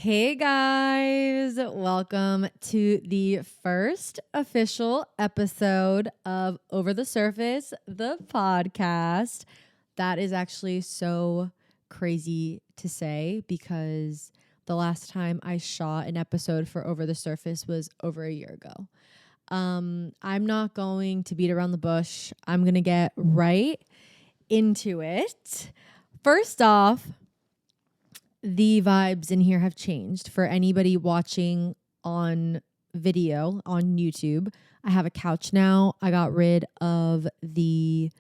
Hey guys, welcome to the first official episode of Over the Surface, the podcast. That is actually so crazy to say because the last time I shot an episode for Over the Surface was over a year ago. I'm not going to beat around the bush. I'm going to get right into it. First off, the vibes in here have changed. For anybody watching on video on YouTube, I have a couch now. I got rid of the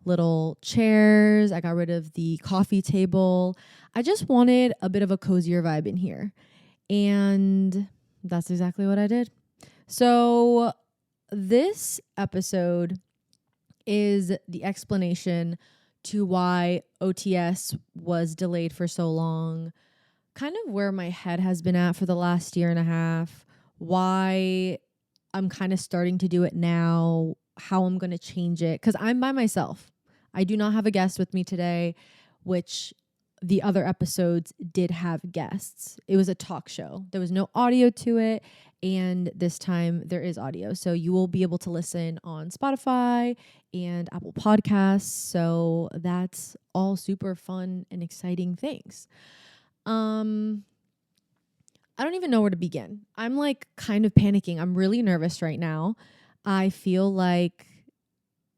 little chairs. I got rid of the coffee table. I just wanted a bit of a cozier vibe in here. And that's exactly what I did. So this episode is the explanation to why OTS was delayed for so long, kind of where my head has been at for the last year and a half, why I'm kind of starting to do it now, how I'm going to change it, because I'm by myself. I do not have a guest with me today, which the other episodes did have guests. It was a talk show. There was no audio to it, and this time there is audio. So you will be able to listen on Spotify and Apple Podcasts. So that's all super fun and exciting things. I don't even know where to begin. I'm like kind of panicking. I'm really nervous right now. I feel like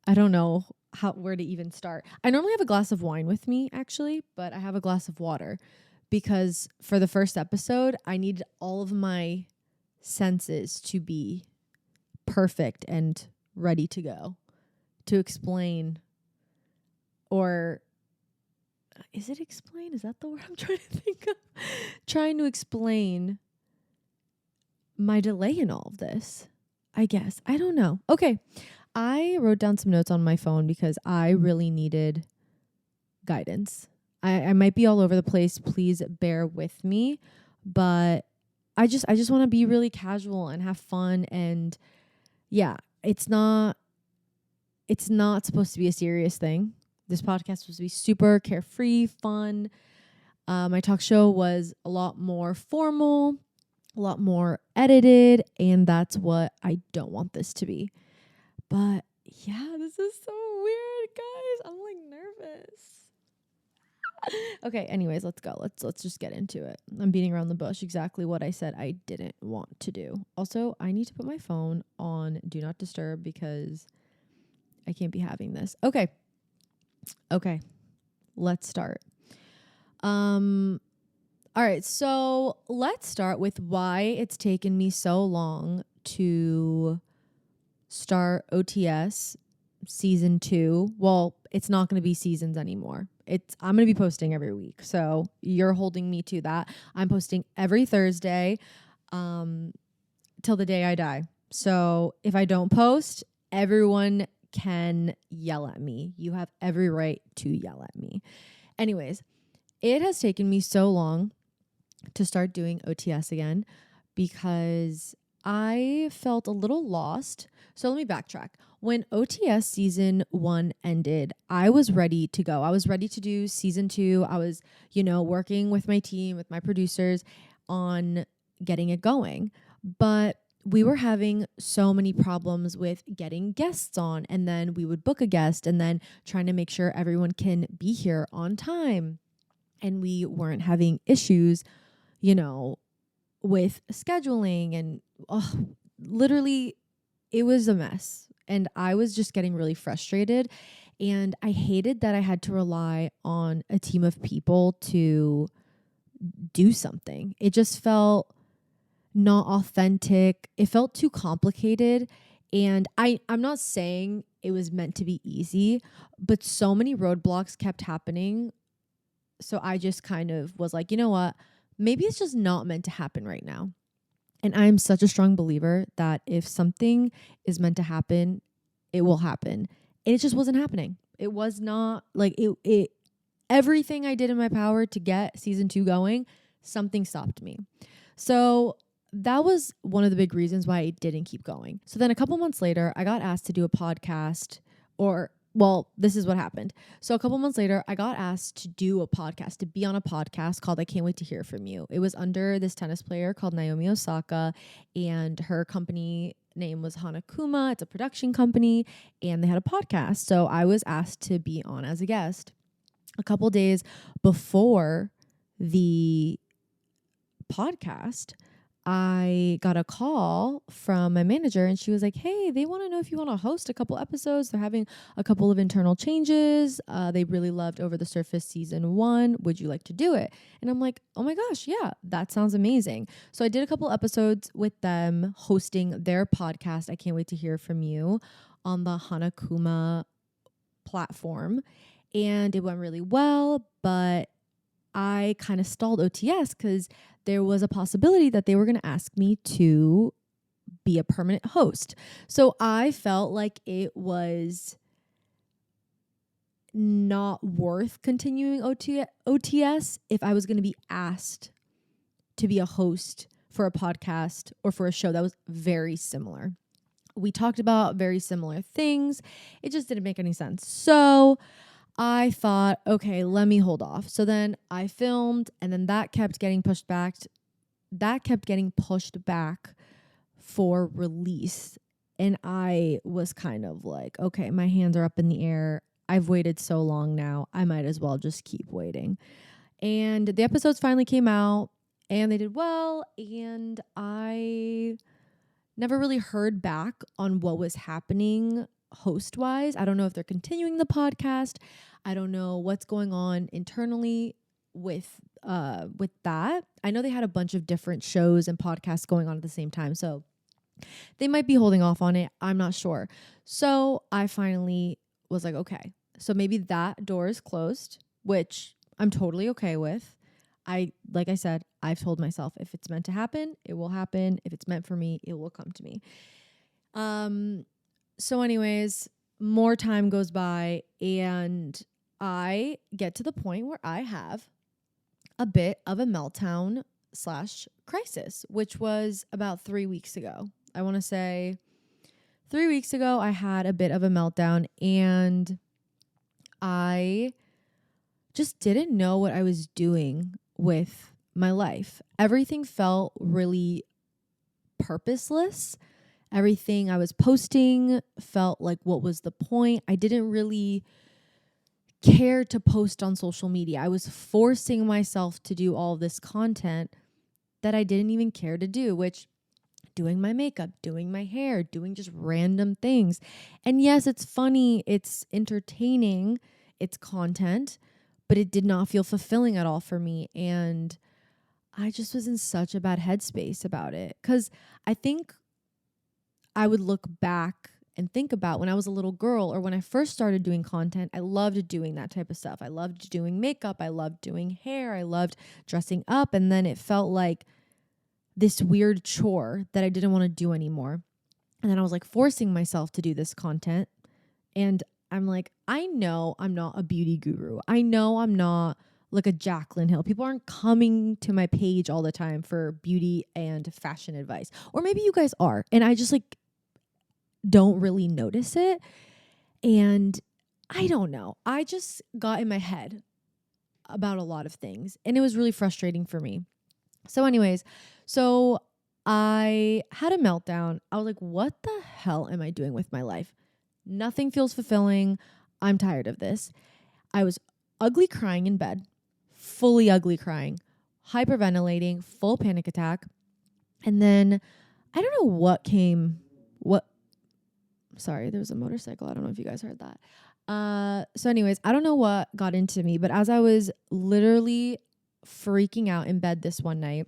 I don't know where to even start. I normally have a glass of wine with me actually, but I have a glass of water because for the first episode, I needed all of my senses to be perfect and ready to go to explain, or is it explain? Is that the word I'm trying to think of? Trying to explain my delay in all of this, I guess. I don't know. Okay. I wrote down some notes on my phone because I really needed guidance. I might be all over the place. Please bear with me. But I just want to be really casual and have fun. And yeah, it's not supposed to be a serious thing. This podcast was supposed to be super carefree, fun. My talk show was a lot more formal, a lot more edited, and that's what I don't want this to be. But yeah, this is so weird, guys. I'm like nervous. Okay, anyways, let's go. Let's just get into it. I'm beating around the bush. Exactly what I said I didn't want to do. Also, I need to put my phone on Do Not Disturb because I can't be having this. Okay, let's start. All right, so let's start with why it's taken me so long to start OTS season 2. Well, it's not going to be seasons anymore. I'm going to be posting every week. So you're holding me to that. I'm posting every Thursday till the day I die. So if I don't post, everyone can yell at me. You have every right to yell at me. Anyways, it has taken me so long to start doing OTS again because I felt a little lost. So let me backtrack. When OTS season 1 ended, I was ready to go. I was ready to do season 2. I was, working with my team, with my producers on getting it going. But we were having so many problems with getting guests on, and then we would book a guest and then trying to make sure everyone can be here on time. And we weren't having issues, with scheduling, and literally it was a mess. And I was just getting really frustrated, and I hated that I had to rely on a team of people to do something. It just felt not authentic. It felt too complicated. And I'm not saying it was meant to be easy, but so many roadblocks kept happening. So I just kind of was like, you know what? Maybe it's just not meant to happen right now. And I'm such a strong believer that if something is meant to happen, it will happen. And it just wasn't happening. It was not like it everything I did in my power to get season 2 going, something stopped me. So that was one of the big reasons why I didn't keep going. So then a couple months later, I got asked to do a podcast, or well, this is what happened. So a couple months later, I got asked to do a podcast, to be on a podcast called I Can't Wait to Hear From You. It was under this tennis player called Naomi Osaka, and her company name was Hanakuma. It's a production company, and they had a podcast. So I was asked to be on as a guest. A couple days before the podcast, I got a call from my manager, and she was like, hey, they want to know if you want to host a couple episodes. They're having a couple of internal changes. They really loved Over the Surface season 1. Would you like to do it? And I'm like, oh my gosh, yeah, that sounds amazing. So I did a couple episodes with them hosting their podcast, I Can't Wait to Hear From You, on the Hanakuma platform. And it went really well, but I kind of stalled OTS because there was a possibility that they were going to ask me to be a permanent host. So I felt like it was not worth continuing OTS if I was going to be asked to be a host for a podcast or for a show that was very similar. We talked about very similar things. It just didn't make any sense. So I thought, okay, let me hold off. So then I filmed, and then that kept getting pushed back. For release. And I was kind of like, okay, my hands are up in the air. I've waited so long now. I might as well just keep waiting. And the episodes finally came out, and they did well. And I never really heard back on what was happening host-wise. I don't know if they're continuing the podcast. I don't know what's going on internally with that. I know they had a bunch of different shows and podcasts going on at the same time, so they might be holding off on it. I'm not sure. So I finally was like, okay, so maybe that door is closed, which I'm totally okay with. Like I said, I've told myself if it's meant to happen, it will happen. If it's meant for me, it will come to me. So anyways, more time goes by, and I get to the point where I have a bit of a meltdown / crisis, which was about 3 weeks ago. I want to say 3 weeks ago, I had a bit of a meltdown, and I just didn't know what I was doing with my life. Everything felt really purposeless. Everything I was posting felt like, what was the point? I didn't really care to post on social media. I was forcing myself to do all this content that I didn't even care to do, which doing my makeup, doing my hair, doing just random things. And yes, it's funny, it's entertaining, it's content, but it did not feel fulfilling at all for me. And I just was in such a bad headspace about it, because I think I would look back and think about when I was a little girl or when I first started doing content. I loved doing that type of stuff. I loved doing makeup. I loved doing hair. I loved dressing up. And then it felt like this weird chore that I didn't want to do anymore. And then I was like forcing myself to do this content. And I'm like, I know I'm not a beauty guru. I know I'm not like a Jaclyn Hill. People aren't coming to my page all the time for beauty and fashion advice. Or maybe you guys are. And I just like don't really notice it. And I don't know. I just got in my head about a lot of things, and it was really frustrating for me. So anyways, so I had a meltdown. I was like, what the hell am I doing with my life? Nothing feels fulfilling. I'm tired of this. I was ugly crying in bed, fully ugly crying, hyperventilating, full panic attack. And then I don't know sorry, there was a motorcycle. I don't know if you guys heard that. So anyways, I don't know what got into me, but as I was literally freaking out in bed this one night,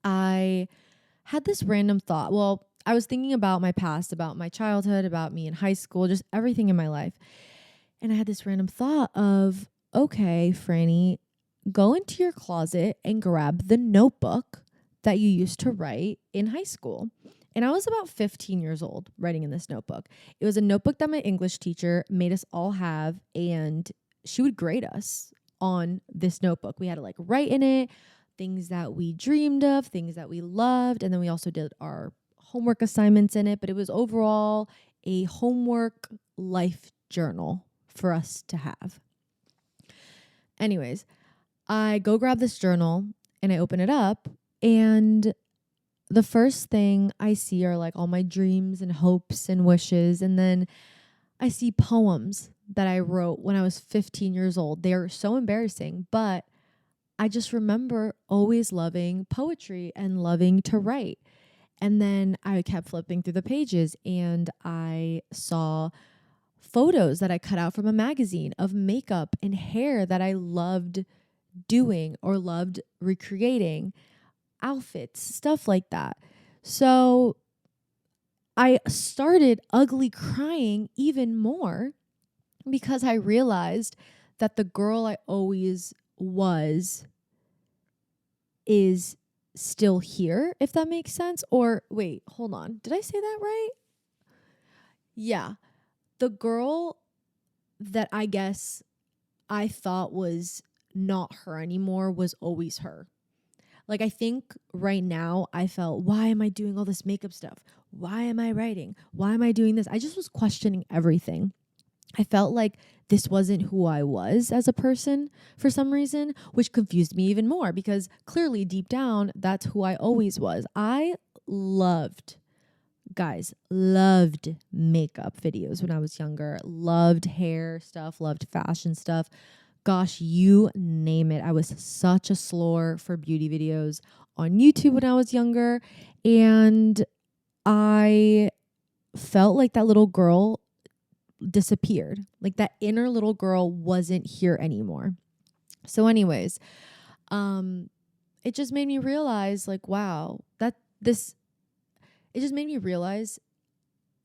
I had this random thought. Well, I was thinking about my past, about my childhood, about me in high school, just everything in my life. And I had this random thought of, okay, Franny, go into your closet and grab the notebook that you used to write in high school. And I was about 15 years old writing in this notebook. It was a notebook that my English teacher made us all have, and she would grade us on this notebook. We had to like write in it things that we dreamed of, things that we loved, and then we also did our homework assignments in it. But it was overall a homework life journal for us to have. Anyways, I go grab this journal and I open it up, and the first thing I see are like all my dreams and hopes and wishes. And then I see poems that I wrote when I was 15 years old. They are so embarrassing, but I just remember always loving poetry and loving to write. And then I kept flipping through the pages and I saw photos that I cut out from a magazine of makeup and hair that I loved doing or loved recreating, outfits, stuff like that. So I started ugly crying even more because I realized that the girl I always was is still here, if that makes sense. Or wait, hold on. Did I say that right? Yeah. The girl that I guess I thought was not her anymore was always her. Like, I think right now I felt, why am I doing all this makeup stuff? Why am I writing? Why am I doing this? I just was questioning everything. I felt like this wasn't who I was as a person for some reason, which confused me even more because clearly deep down, that's who I always was. I loved makeup videos when I was younger, loved hair stuff, loved fashion stuff. Gosh, you name it. I was such a slore for beauty videos on YouTube when I was younger. And I felt like that little girl disappeared. Like that inner little girl wasn't here anymore. So anyways, it just made me realize like, wow, it just made me realize,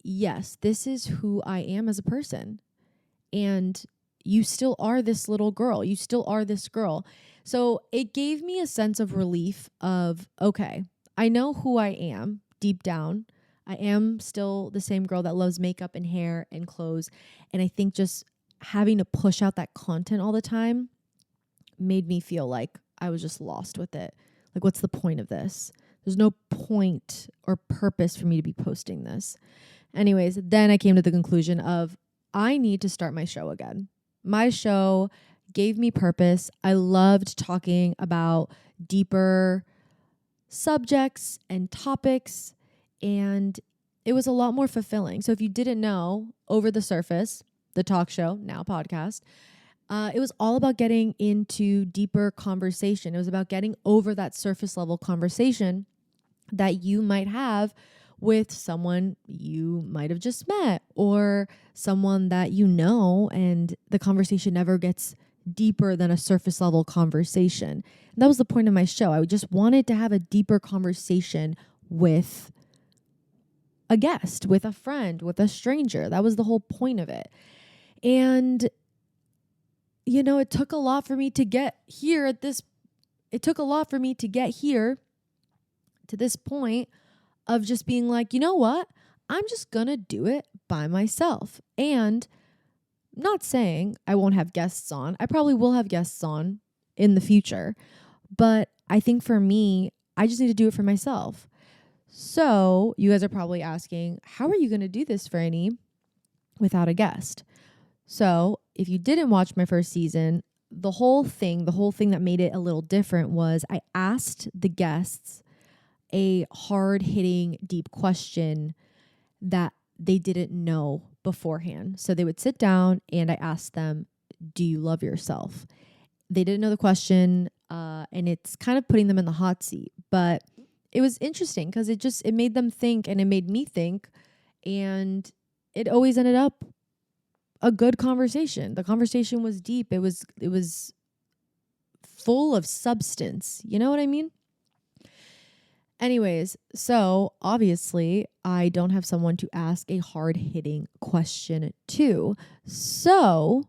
yes, this is who I am as a person. And you still are this little girl. You still are this girl. So it gave me a sense of relief of, okay, I know who I am deep down. I am still the same girl that loves makeup and hair and clothes. And I think just having to push out that content all the time made me feel like I was just lost with it. Like, what's the point of this? There's no point or purpose for me to be posting this. Anyways, then I came to the conclusion of I need to start my show again. My show gave me purpose. I loved talking about deeper subjects and topics, and it was a lot more fulfilling. So if you didn't know, Over the Surface, the talk show, now podcast, it was all about getting into deeper conversation. It was about getting over that surface level conversation that you might have with someone you might have just met or someone that you know, and the conversation never gets deeper than a surface level conversation. And that was the point of my show. I just wanted to have a deeper conversation with a guest, with a friend, with a stranger. That was the whole point of it. And, you know, it took a lot for me to get here to this point of just being like, you know what? I'm just gonna do it by myself. And not saying I won't have guests on. I probably will have guests on in the future. But I think for me, I just need to do it for myself. So you guys are probably asking, how are you going to do this, Franny, without a guest? So if you didn't watch my first season, the whole thing that made it a little different was I asked the guests a hard-hitting, deep question that they didn't know beforehand. So they would sit down and I asked them, do you love yourself? They didn't know the question, and it's kind of putting them in the hot seat. But it was interesting because it made them think and it made me think. And it always ended up a good conversation. The conversation was deep. It was full of substance. You know what I mean? Anyways, so obviously I don't have someone to ask a hard-hitting question to. So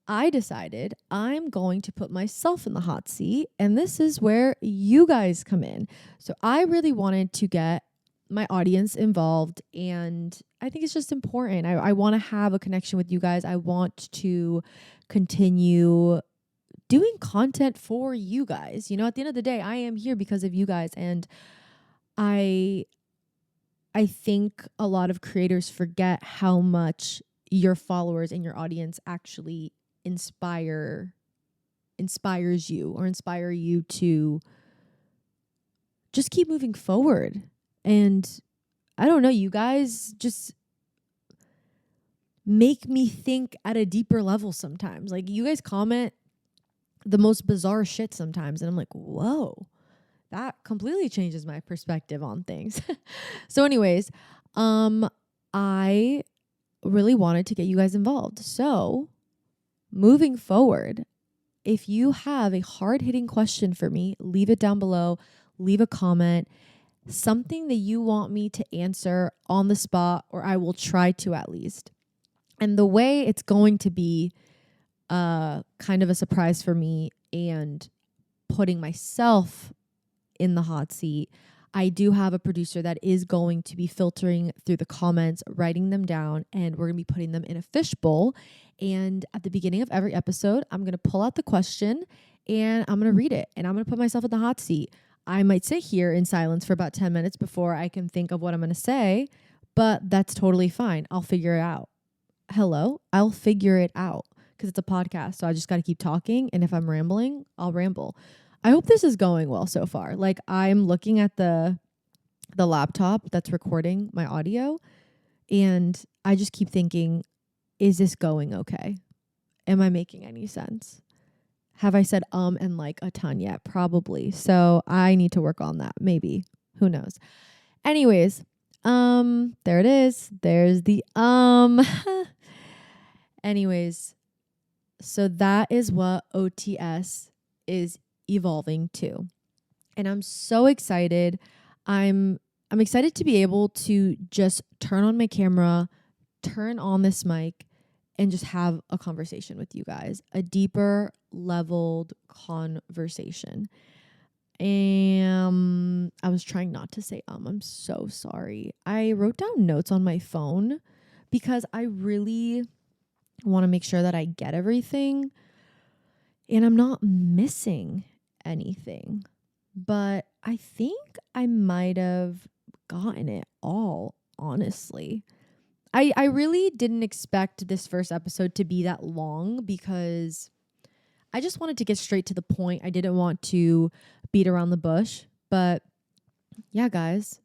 I decided I'm going to put myself in the hot seat, and this is where you guys come in. So I really wanted to get my audience involved, and I think it's just important. I want to have a connection with you guys. I want to continue doing content for you guys. You know, at the end of the day, I am here because of you guys, and I think a lot of creators forget how much your followers and your audience actually inspires you or inspire you to just keep moving forward. And I don't know, you guys just make me think at a deeper level sometimes. Like, you guys comment the most bizarre shit sometimes, and I'm like, whoa, that completely changes my perspective on things. So anyways, I really wanted to get you guys involved. So moving forward, if you have a hard-hitting question for me, leave it down below, leave a comment, something that you want me to answer on the spot, or I will try to at least. And the way it's going to be kind of a surprise for me and putting myself in the hot seat, I do have a producer that is going to be filtering through the comments, writing them down, and we're going to be putting them in a fishbowl. And at the beginning of every episode, I'm going to pull out the question and I'm going to read it, and I'm going to put myself in the hot seat. I might sit here in silence for about 10 minutes before I can think of what I'm going to say, but that's totally fine. I'll figure it out. I'll figure it out, because it's a podcast. So I just got to keep talking. And if I'm rambling, I'll ramble. I hope this is going well so far. Like, I'm looking at the laptop that's recording my audio, and I just keep thinking, is this going okay? Am I making any sense? Have I said and like a ton yet? Probably. So I need to work on that. Maybe. Who knows? Anyways, there it is. There's the Anyways, so that is what OTS is evolving to. And I'm so excited. I'm excited to be able to just turn on my camera, turn on this mic, and just have a conversation with you guys, a deeper leveled conversation. And I was trying not to say I'm so sorry. I wrote down notes on my phone because I really want to make sure that I get everything and I'm not missing anything. But I think I might have gotten it all, honestly. I really didn't expect this first episode to be that long because I just wanted to get straight to the point. I didn't want to beat around the bush. But yeah, guys,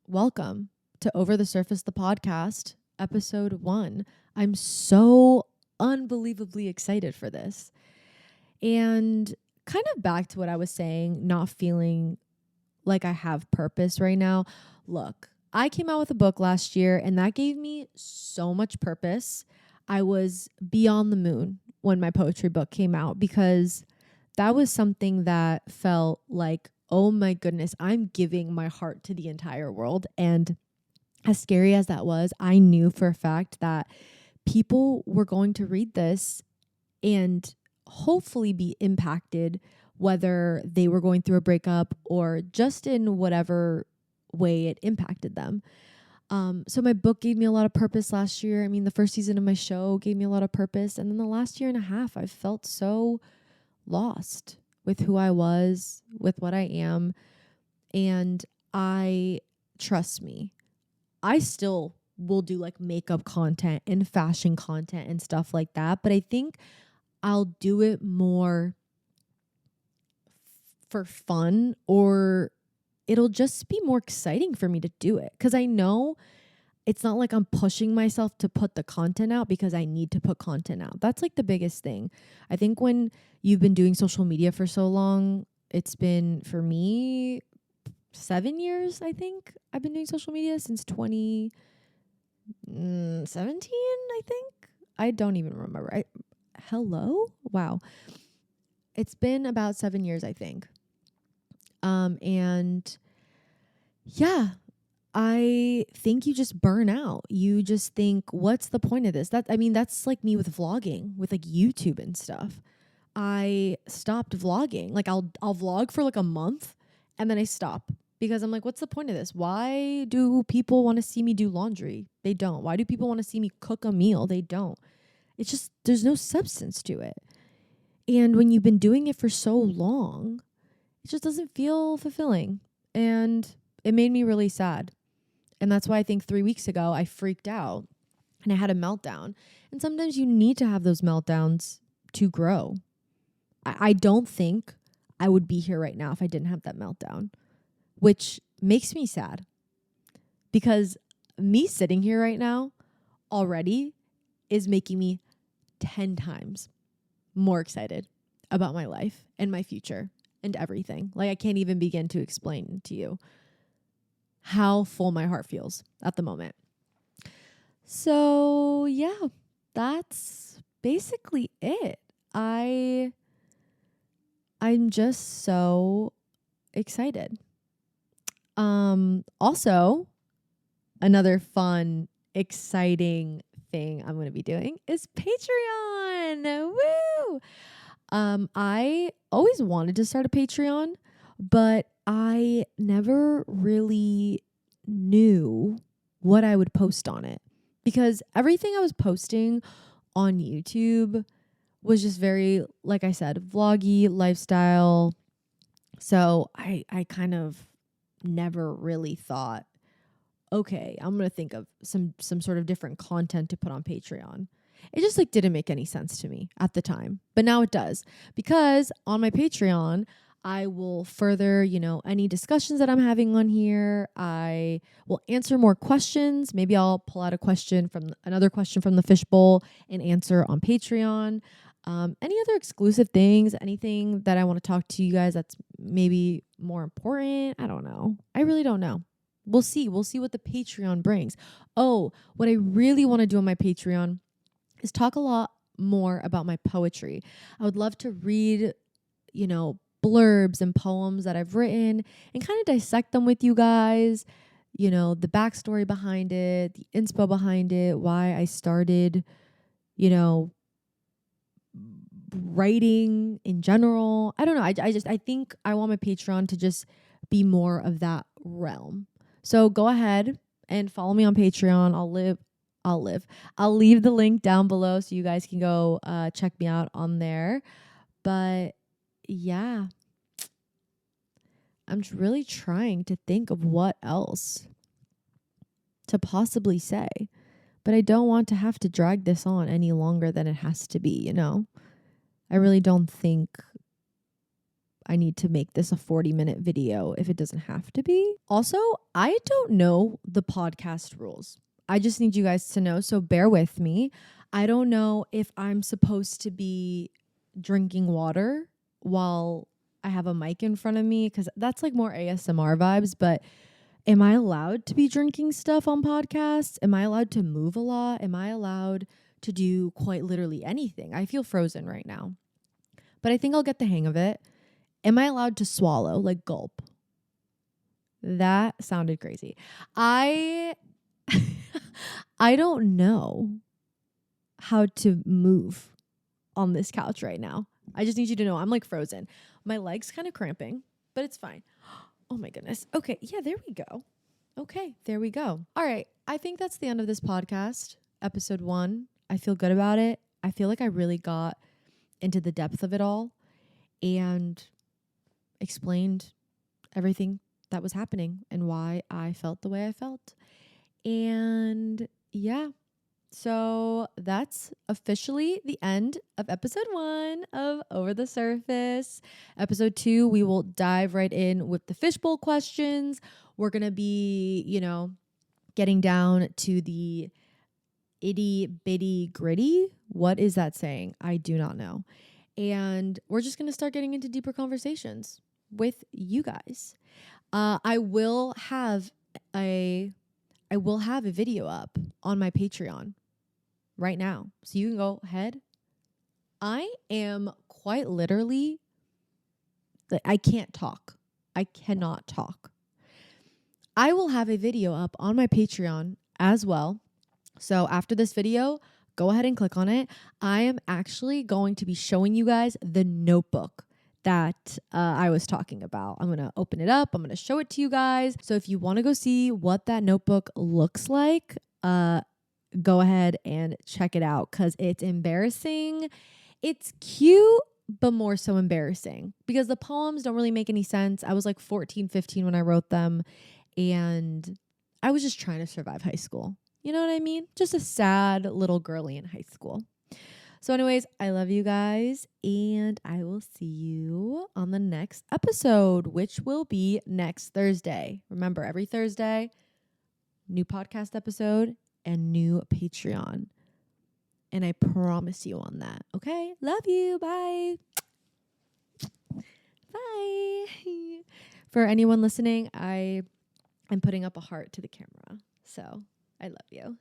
welcome to Over the Surface, the podcast, episode 1. I'm so unbelievably excited for this. And kind of back to what I was saying, not feeling like I have purpose right now. Look, I came out with a book last year and that gave me so much purpose. I was beyond the moon when my poetry book came out because that was something that felt like, oh my goodness, I'm giving my heart to the entire world. And as scary as that was, I knew for a fact that people were going to read this and hopefully be impacted, whether they were going through a breakup or just in whatever way it impacted them. So my book gave me a lot of purpose last year. I mean, the first season of my show gave me a lot of purpose. And then the last year and a half, I've felt so lost with who I was, with what I am. And trust me, I still will do like makeup content and fashion content and stuff like that. But I think I'll do it more for fun, or it'll just be more exciting for me to do it. Because I know it's not like I'm pushing myself to put the content out because I need to put content out. That's like the biggest thing. I think when you've been doing social media for so long, it's been, for me, 7 years, I think. I've been doing social media since 2017, I think. I don't even remember. Hello? Wow. It's been about 7 years, I think. And yeah, I think you just burn out. You just think, what's the point of this? That's like me with vlogging, with like YouTube and stuff. I stopped vlogging. Like I'll vlog for like a month and then I stop because I'm like, what's the point of this? Why do people want to see me do laundry? They don't. Why do people want to see me cook a meal? They don't. It's just, there's no substance to it. And when you've been doing it for so long, it just doesn't feel fulfilling. And it made me really sad. And that's why I think 3 weeks ago I freaked out and I had a meltdown. And sometimes you need to have those meltdowns to grow. I don't think I would be here right now if I didn't have that meltdown, which makes me sad because me sitting here right now already is making me 10 times more excited about my life and my future and everything. Like, I can't even begin to explain to you how full my heart feels at the moment. So yeah, that's basically it. I'm just so excited. Also, another fun, exciting thing I'm going to be doing is Patreon. Woo! I always wanted to start a Patreon, but I never really knew what I would post on it because everything I was posting on YouTube was just very, like I said, vloggy, lifestyle. So I kind of never really thought, okay, I'm going to think of some sort of different content to put on Patreon. It just like didn't make any sense to me at the time. But now it does, because on my Patreon, I will further, any discussions that I'm having on here. I will answer more questions. Maybe I'll pull out another question from the fishbowl and answer on Patreon. Any other exclusive things, anything that I want to talk to you guys that's maybe more important. I don't know. I really don't know. We'll see. We'll see what the Patreon brings. Oh, what I really want to do on my Patreon is talk a lot more about my poetry. I would love to read, blurbs and poems that I've written and kind of dissect them with you guys. The backstory behind it, the inspo behind it, why I started, writing in general. I don't know. I think I want my Patreon to just be more of that realm. So go ahead and follow me on Patreon. I'll leave the link down below so you guys can go check me out on there. But yeah, I'm really trying to think of what else to possibly say. But I don't want to have to drag this on any longer than it has to be, I really don't think I need to make this a 40-minute video if it doesn't have to be. Also, I don't know the podcast rules. I just need you guys to know, so bear with me. I don't know if I'm supposed to be drinking water while I have a mic in front of me, because that's like more ASMR vibes, but am I allowed to be drinking stuff on podcasts? Am I allowed to move a lot? Am I allowed to do quite literally anything? I feel frozen right now, but I think I'll get the hang of it. Am I allowed to swallow, like gulp? That sounded crazy. I don't know how to move on this couch right now. I just need you to know I'm like frozen. My leg's kind of cramping, but it's fine. Oh my goodness. Okay. Yeah, there we go. Okay, there we go. All right. I think that's the end of this podcast, episode 1. I feel good about it. I feel like I really got into the depth of it all and explained everything that was happening and why I felt the way I felt. And yeah, so that's officially the end of episode 1 of Over the Surface. Episode 2, we will dive right in with the fishbowl questions. We're going to be, getting down to the itty bitty gritty. What is that saying? I do not know. And we're just going to start getting into deeper conversations with you guys. I will have a video up on my Patreon right now. So you can go ahead. I am quite literally, I can't talk. I cannot talk. I will have a video up on my Patreon as well. So after this video, go ahead and click on it. I am actually going to be showing you guys the notebook that I was talking about. I'm going to open it up. I'm going to show it to you guys. So if you want to go see what that notebook looks like, go ahead and check it out because it's embarrassing. It's cute, but more so embarrassing because the poems don't really make any sense. I was like 14, 15 when I wrote them, and I was just trying to survive high school. You know what I mean? Just a sad little girly in high school. So anyways, I love you guys, and I will see you on the next episode, which will be next Thursday. Remember, every Thursday, new podcast episode and new Patreon. And I promise you on that. Okay? Love you. Bye. Bye. For anyone listening, I am putting up a heart to the camera. So I love you.